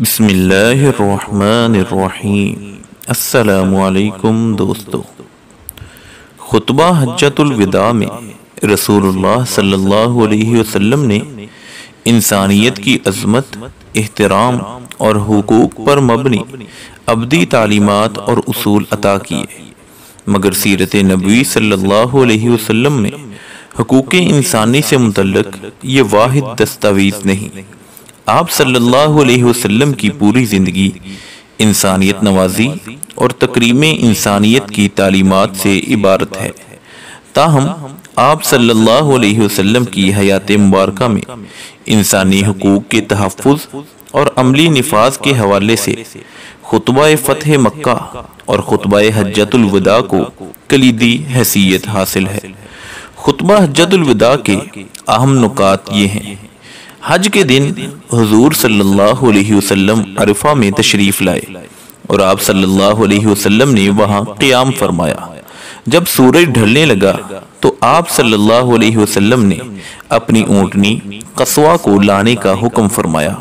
بسم اللہ الرحمن الرحیم۔ السلام علیکم دوستو۔ خطبہ حجۃ الوداع میں رسول اللہ صلی اللہ علیہ وسلم نے انسانیت کی عظمت، احترام اور حقوق پر مبنی ابدی تعلیمات اور اصول عطا کیے، مگر سیرت نبوی صلی اللہ علیہ وسلم میں حقوق انسانی سے متعلق یہ واحد دستاویز نہیں۔ آپ صلی اللہ علیہ وسلم کی پوری زندگی انسانیت نوازی اور تکریم انسانیت کی تعلیمات سے عبارت ہے۔ تاہم آپ صلی اللہ علیہ وسلم کی حیات مبارکہ میں انسانی حقوق کے تحفظ اور عملی نفاذ کے حوالے سے خطبہ فتح مکہ اور خطبہ حجۃ الوداع کو کلیدی حیثیت حاصل ہے۔ خطبہ حجۃ الوداع کے اہم نکات یہ ہیں۔ حج کے دن حضور صلی اللہ علیہ وسلم عرفہ میں تشریف لائے اور آپ صلی اللہ علیہ وسلم نے وہاں قیام فرمایا۔ جب سورج ڈھلنے لگا تو آپ صلی اللہ علیہ وسلم نے اپنی اونٹنی قصوہ کو لانے کا حکم فرمایا۔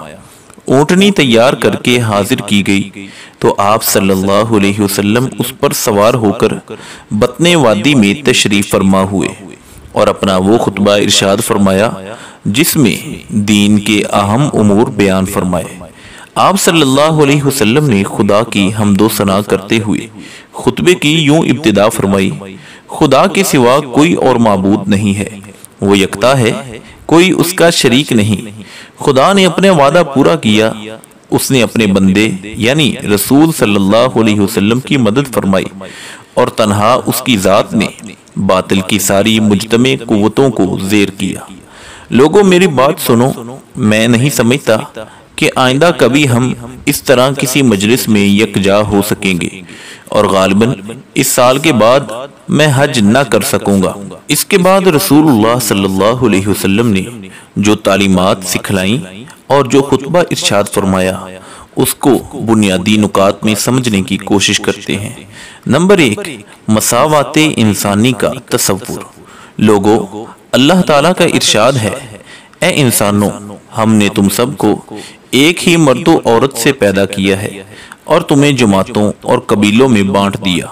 اونٹنی تیار کر کے حاضر کی گئی تو آپ صلی اللہ علیہ وسلم اس پر سوار ہو کر بطن وادی میں تشریف فرما ہوئے اور اپنا وہ خطبہ ارشاد فرمایا جس میں دین کے اہم امور بیان فرمائے۔ آپ صلی اللہ علیہ وسلم نے خدا کی حمد و ثنا کرتے ہوئے خطبے کی یوں ابتدا فرمائی: خدا کے سوا کوئی اور معبود نہیں ہے، وہ یکتا ہے، کوئی اس کا شریک نہیں۔ خدا نے اپنے وعدہ پورا کیا، اس نے اپنے بندے یعنی رسول صلی اللہ علیہ وسلم کی مدد فرمائی اور تنہا اس کی ذات نے باطل کی ساری مجتمع قوتوں کو زیر کیا۔ لوگوں میری بات سنو، میں نہیں سمجھتا کہ آئندہ کبھی ہم اس طرح کسی مجلس میں یکجا ہو سکیں گے، اور غالباً اس سال کے بعد میں حج نہ کر سکوں گا۔ اس کے بعد رسول اللہ صلی اللہ علیہ وسلم نے جو تعلیمات سکھلائیں اور جو خطبہ ارشاد فرمایا اس کو بنیادی نکات میں سمجھنے کی کوشش کرتے ہیں۔ نمبر 1، مساوات انسانی کا تصور۔ لوگوں، اللہ تعالیٰ کا ارشاد ہے: اے انسانوں، ہم نے تم سب کو ایک ہی مرد و عورت سے پیدا کیا ہے اور تمہیں جماعتوں اور قبیلوں میں بانٹ دیا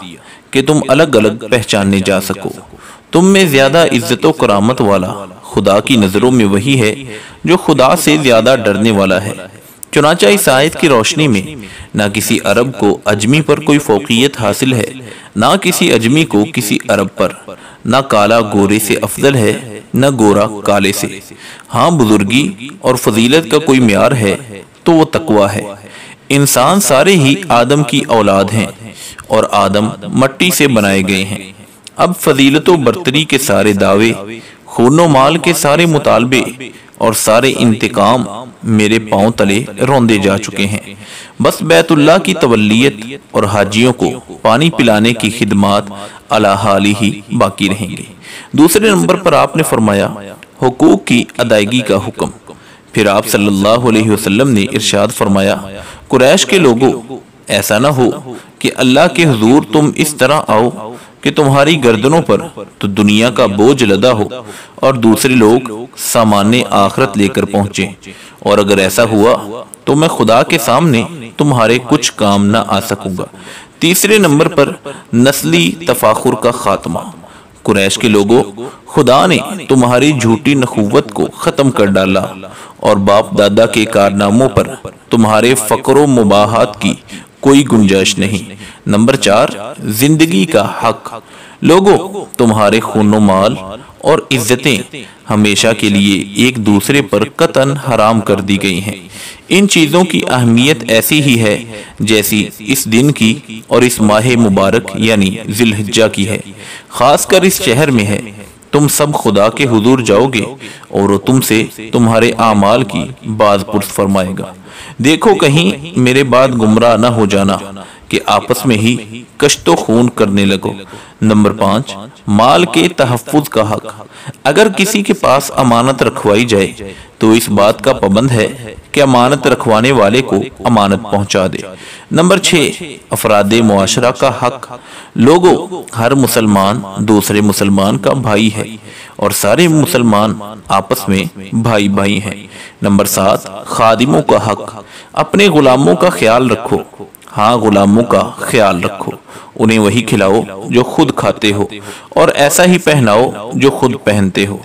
کہ تم الگ الگ پہچاننے جا سکو۔ تم میں زیادہ عزت و کرامت والا خدا کی نظروں میں وہی ہے جو خدا سے زیادہ ڈرنے والا ہے۔ چنانچہ اس آیت کی روشنی میں نہ کسی عرب کو اجمی پر کوئی فوقیت حاصل ہے، نہ کسی اجمی کو کسی عرب پر، نہ کالا گورے سے افضل ہے، نہ گورا کالے سے۔ ہاں، بزرگی اور فضیلت کا کوئی معیار ہے تو وہ تقوی ہے۔ انسان سارے ہی آدم کی اولاد ہیں اور آدم مٹی سے بنائے گئے ہیں۔ اب فضیلت و برتری کے سارے دعوے، خون و مال کے سارے مطالبے اور سارے انتقام میرے پاؤں تلے روندے جا چکے ہیں۔ بس بیت اللہ کی تولیت اور حاجیوں کو پانی پلانے کی خدمات علی حال ہی باقی رہیں گے۔ دوسرے نمبر پر آپ نے فرمایا حقوق کی ادائیگی کا حکم۔ پھر آپ صلی اللہ علیہ وسلم نے ارشاد فرمایا: قریش کے لوگوں، ایسا نہ ہو کہ اللہ کے حضور تم اس طرح آؤ کہ تمہاری گردنوں پر تو دنیا کا بوجھ لدا ہو اور دوسرے لوگ سامان آخرت لے کر پہنچیں، اور اگر ایسا ہوا تو میں خدا کے سامنے تمہارے کچھ کام نہ آ سکوں گا۔ تیسرے نمبر پر نسلی تفاخر کا خاتمہ۔ قریش کے لوگوں، خدا نے تمہاری جھوٹی نخوت کو ختم کر ڈالا اور باپ دادا کے کارناموں پر تمہارے فقر و مباحات کی کوئی گنجائش نہیں۔ نمبر 4، زندگی کا حق۔ لوگوں، تمہارے خون و مال اور عزتیں ہمیشہ کے لیے ایک دوسرے پر قطعاً حرام کر دی گئی ہیں۔ ان چیزوں کی اہمیت ایسی ہی ہے جیسی اس دن کی اور اس ماہ مبارک یعنی ذی الحجہ کی ہے، خاص کر اس شہر میں ہے۔ تم سب خدا کے حضور جاؤ گے اور وہ تم سے تمہارے اعمال کی باز پرس فرمائے گا۔ دیکھو کہیں میرے بعد گمراہ نہ ہو جانا کہ آپس میں ہی کشت و خون کرنے لگو۔ نمبر 5، مال کے تحفظ کا حق۔ اگر کسی کے پاس امانت رکھوائی جائے تو اس بات کا پابند ہے کہ امانت رکھوانے والے کو امانت پہنچا دے۔ نمبر 6، افراد معاشرہ کا حق۔ لوگوں، ہر مسلمان دوسرے مسلمان کا بھائی ہے اور سارے مسلمان آپس میں بھائی بھائی ہیں۔ نمبر 7 خادموں کا حق، اپنے غلاموں کا خیال رکھو، ہاں غلاموں کا خیال رکھو، انہیں وہی کھلاؤ جو خود کھاتے ہو اور ایسا ہی پہناؤ جو خود پہنتے ہو۔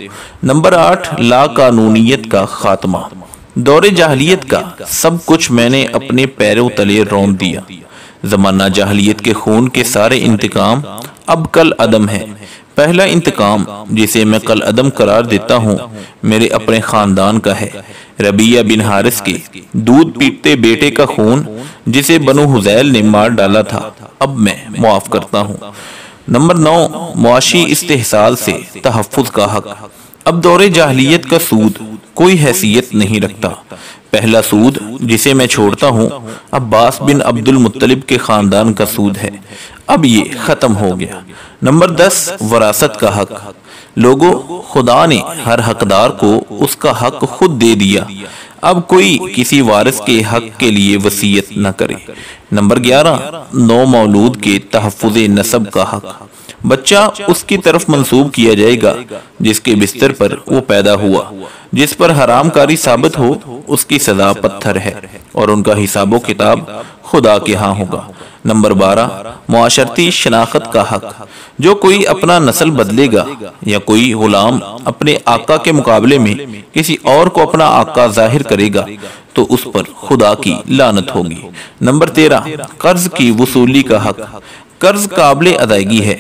نمبر 8 لا قانونیت کا خاتمہ، دور جاہلیت کا سب کچھ میں نے اپنے پیروں تلے رون دیا، زمانہ جاہلیت کے خون کے سارے انتقام اب کل عدم ہے۔ پہلا انتقام جسے میں کل عدم قرار دیتا ہوں میرے اپنے خاندان کا ہے، ربیہ بن حارث کے دودھ پیتے بیٹے کا خون جسے بنو حذیل نے مار ڈالا تھا اب میں معاف کرتا ہوں۔ نمبر 9 معاشی استحصال سے تحفظ کا حق، اب دور جاہلیت کا سود کوئی حیثیت نہیں رکھتا۔ پہلا سود جسے میں چھوڑتا ہوں عباس بن عبد المطلب کے خاندان کا سود ہے، اب یہ ختم ہو گیا۔ نمبر 10 وراثت کا حق، لوگوں خدا نے ہر حقدار کو اس کا حق خود دے دیا، اب کوئی کسی وارث کے حق کے لیے وصیت نہ کرے۔ نمبر 11 نو مولود کے تحفظ نسب کا حق، بچہ اس کی طرف منسوب کیا جائے گا جس کے بستر پر وہ پیدا ہوا، جس پر حرام کاری ثابت ہو اس کی سزا پتھر ہے اور ان کا حساب و کتاب خدا کے ہاں ہوگا۔ نمبر 12 معاشرتی شناخت کا حق، جو کوئی اپنا نسل بدلے گا یا کوئی غلام اپنے آقا کے مقابلے میں کسی اور کو اپنا آقا ظاہر کرے گا تو اس پر خدا کی لعنت ہوگی۔ نمبر 13 قرض کی وصولی کا حق، قرض قابل ادائیگی ہے،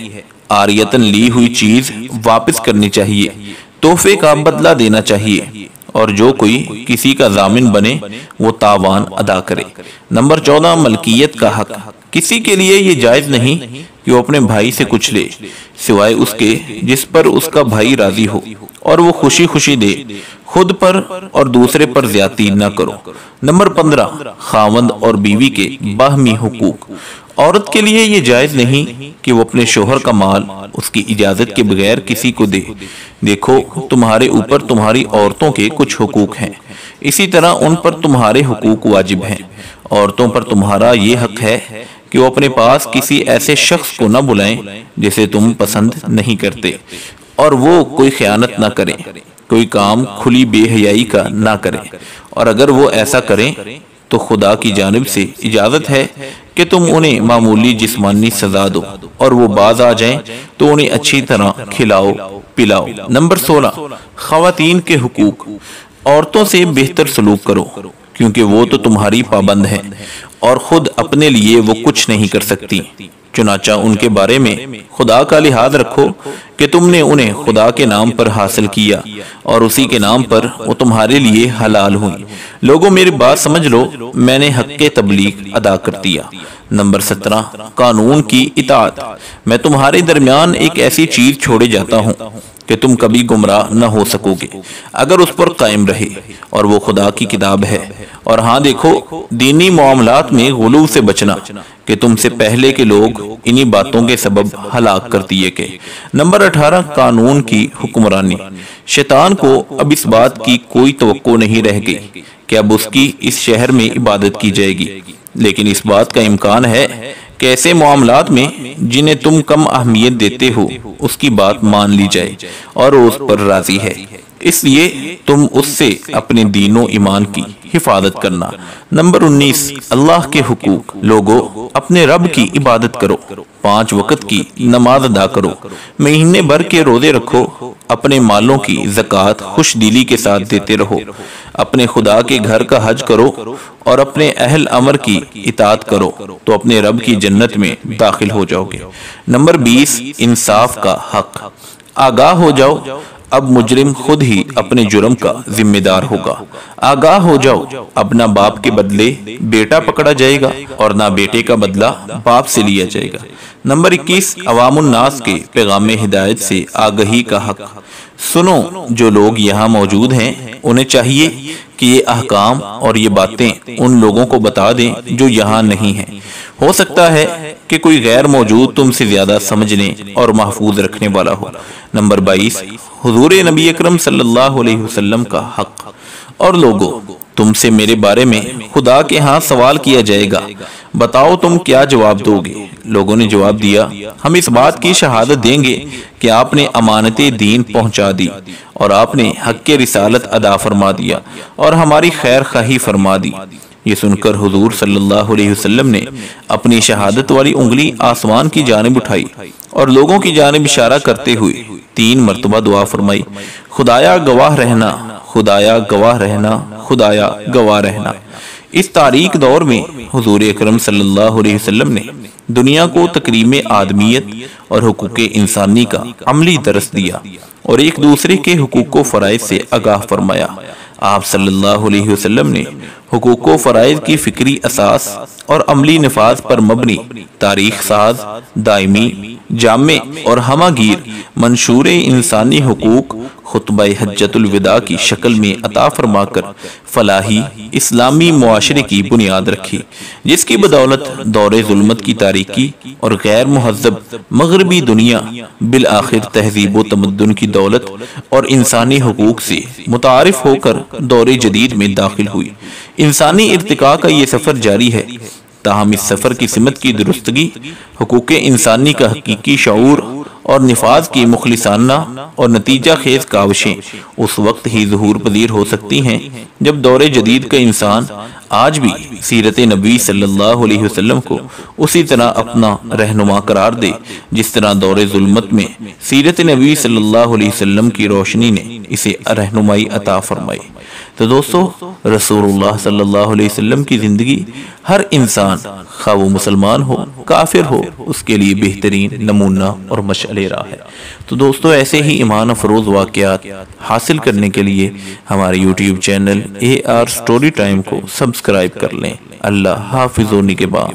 عاریتاً لی ہوئی چیز واپس کرنی چاہیے، تحفے کا بدلہ دینا چاہیے، اور جو کوئی کسی کا ضامن بنے وہ تاوان ادا کرے۔ نمبر 14 ملکیت کا حق، کسی کے لیے یہ جائز نہیں کہ وہ اپنے بھائی سے کچھ لے سوائے اس کے جس پر اس کا بھائی راضی ہو اور وہ خوشی خوشی دے، خود پر اور دوسرے پر زیادتی نہ کرو۔ نمبر 15 خاوند اور بیوی کے باہمی حقوق، عورت کے لیے یہ جائز نہیں کہ وہ اپنے شوہر کا مال اس کی اجازت کے بغیر کسی کو دے۔ دیکھو تمہارے اوپر تمہاری عورتوں کے کچھ حقوق ہیں، اسی طرح ان پر تمہارے حقوق واجب ہیں۔ عورتوں پر تمہارا یہ حق ہے کہ وہ اپنے پاس کسی ایسے شخص کو نہ بلائیں جسے تم پسند نہیں کرتے، اور وہ کوئی خیانت نہ کریں، کوئی کام کھلی بے حیائی کا نہ کریں، اور اگر وہ ایسا کریں تو خدا کی جانب سے اجازت ہے کہ تم انہیں معمولی جسمانی سزا دو، اور وہ باز آ جائیں تو انہیں اچھی طرح کھلاؤ پلاؤ۔ نمبر 16 خواتین کے حقوق، عورتوں سے بہتر سلوک کرو کیونکہ وہ تو تمہاری پابند ہیں اور خود اپنے لیے وہ کچھ نہیں کر سکتی، چنانچہ ان کے بارے میں خدا کا لحاظ رکھو کہ تم نے انہیں خدا کے نام پر حاصل کیا اور اسی کے نام پر وہ تمہارے لیے حلال ہوئی۔ لوگوں میری بات سمجھ لو، میں نے حق کے تبلیغ ادا کر دیا۔ نمبر 17 قانون کی اطاعت، میں تمہارے درمیان ایک ایسی چیز چھوڑے جاتا ہوں کہ تم کبھی گمراہ نہ ہو سکو گے اگر اس پر قائم رہے، اور وہ خدا کی کتاب ہے۔ اور ہاں دیکھو دینی معاملات میں غلو سے بچنا کہ تم سے پہلے کے لوگ انہی باتوں کے سبب ہلاک کر دیے گئے۔ نمبر 18 قانون کی حکمرانی، شیطان کو اب اس بات کی کوئی توقع نہیں رہ گئی کہ اب اس کی اس شہر میں عبادت کی جائے گی، لیکن اس بات کا امکان ہے کہ ایسے معاملات میں جنہیں تم کم اہمیت دیتے ہو اس کی بات مان لی جائے اور وہ اس پر راضی ہے، اس لیے تم اس سے اپنے دین و ایمان کی حفاظت کرنا۔ نمبر 19 اللہ کے حقوق، لوگوں اپنے رب کی عبادت کرو، 5 وقت کی نماز ادا کرو، مہینے بھر کے روزے رکھو، اپنے مالوں کی زکوٰۃ خوش دلی کے ساتھ دیتے رہو، اپنے خدا کے گھر کا حج کرو اور اپنے اہل امر کی اطاعت کرو تو اپنے رب کی جنت میں داخل ہو جاؤ گے۔ نمبر 20 انصاف کا حق، آگاہ ہو جاؤ اب مجرم خود ہی اپنے جرم کا ذمہ دار ہوگا، آگاہ ہو جاؤ اب نہ باپ کے بدلے بیٹا پکڑا جائے گا اور نہ بیٹے کا بدلہ باپ سے لیا جائے گا۔ نمبر 21 عوام الناس کے پیغام ہدایت سے آگہی کا حق، سنو جو لوگ یہاں موجود ہیں انہیں چاہیے کہ یہ احکام اور یہ باتیں ان لوگوں کو بتا دیں جو یہاں نہیں ہیں، ہو سکتا ہے کہ کوئی غیر موجود تم سے زیادہ سمجھنے اور محفوظ رکھنے والا ہو۔ نمبر 22 حضور نبی اکرم صلی اللہ علیہ وسلم کا حق، اور لوگوں تم سے میرے بارے میں خدا کے ہاں سوال کیا جائے گا، بتاؤ تم کیا جواب دو گے؟ لوگوں نے جواب دیا ہم اس بات کی شہادت دیں گے کہ آپ نے امانت دین پہنچا دی اور آپ نے حق رسالت ادا فرما دیا اور ہماری خیر خواہی فرما دی۔ یہ سن کر حضور صلی اللہ علیہ وسلم نے اپنی شہادت والی انگلی آسمان کی جانب اٹھائی اور لوگوں کی جانب اشارہ کرتے ہوئے 3 مرتبہ دعا فرمائی، خدایا گواہ رہنا، خدایا گواہ رہنا، خدایا گواہ رہنا۔ اس تاریک دور میں حضور اکرم صلی اللہ علیہ وسلم نے دنیا کو تکریم آدمیت اور حقوق انسانی کا عملی درس دیا اور ایک دوسرے کے حقوق و فرائض سے آگاہ فرمایا۔ آپ صلی اللہ علیہ وسلم نے حقوق و فرائض کی فکری اساس اور عملی نفاذ پر مبنی تاریخ ساز، دائمی، جامع اور ہمہ گیر منشور انسانی حقوق خطبہ حجۃ الوداع کی شکل میں عطا فرما کر فلاحی اسلامی معاشرے کی بنیاد رکھی، جس کی بدولت دور ظلمت کی تاریکی اور غیر مہذب مغربی دنیا بالآخر تہذیب و تمدن کی دولت اور انسانی حقوق سے متعارف ہو کر دور جدید میں داخل ہوئی۔ انسانی ارتقاء کا یہ سفر جاری ہے، تاہم اس سفر کی سمت کی درستگی، حقوق انسانی کا حقیقی شعور اور نفاذ کی مخلصانہ اور نتیجہ خیز کاوشیں اس وقت ہی ظہور پذیر ہو سکتی ہیں جب دور جدید کا انسان آج بھی سیرت نبی صلی اللہ علیہ وسلم کو اسی طرح اپنا رہنما قرار دے جس طرح دور ظلمت میں سیرت نبی صلی اللہ علیہ وسلم کی روشنی نے اسے رہنمائی عطا فرمائی۔ تو دوستو، رسول اللہ صلی اللہ علیہ وسلم کی زندگی ہر انسان، خواہ وہ مسلمان ہو کافر ہو، اس کے لیے بہترین نمونہ اور مشعل راہ ہے۔ تو دوستو، ایسے ہی ایمان افروز واقعات حاصل کرنے کے لیے ہمارے YouTube channel AR Story Time کو سبسکرائب کر لیں۔ اللہ حافظ و نگہبان۔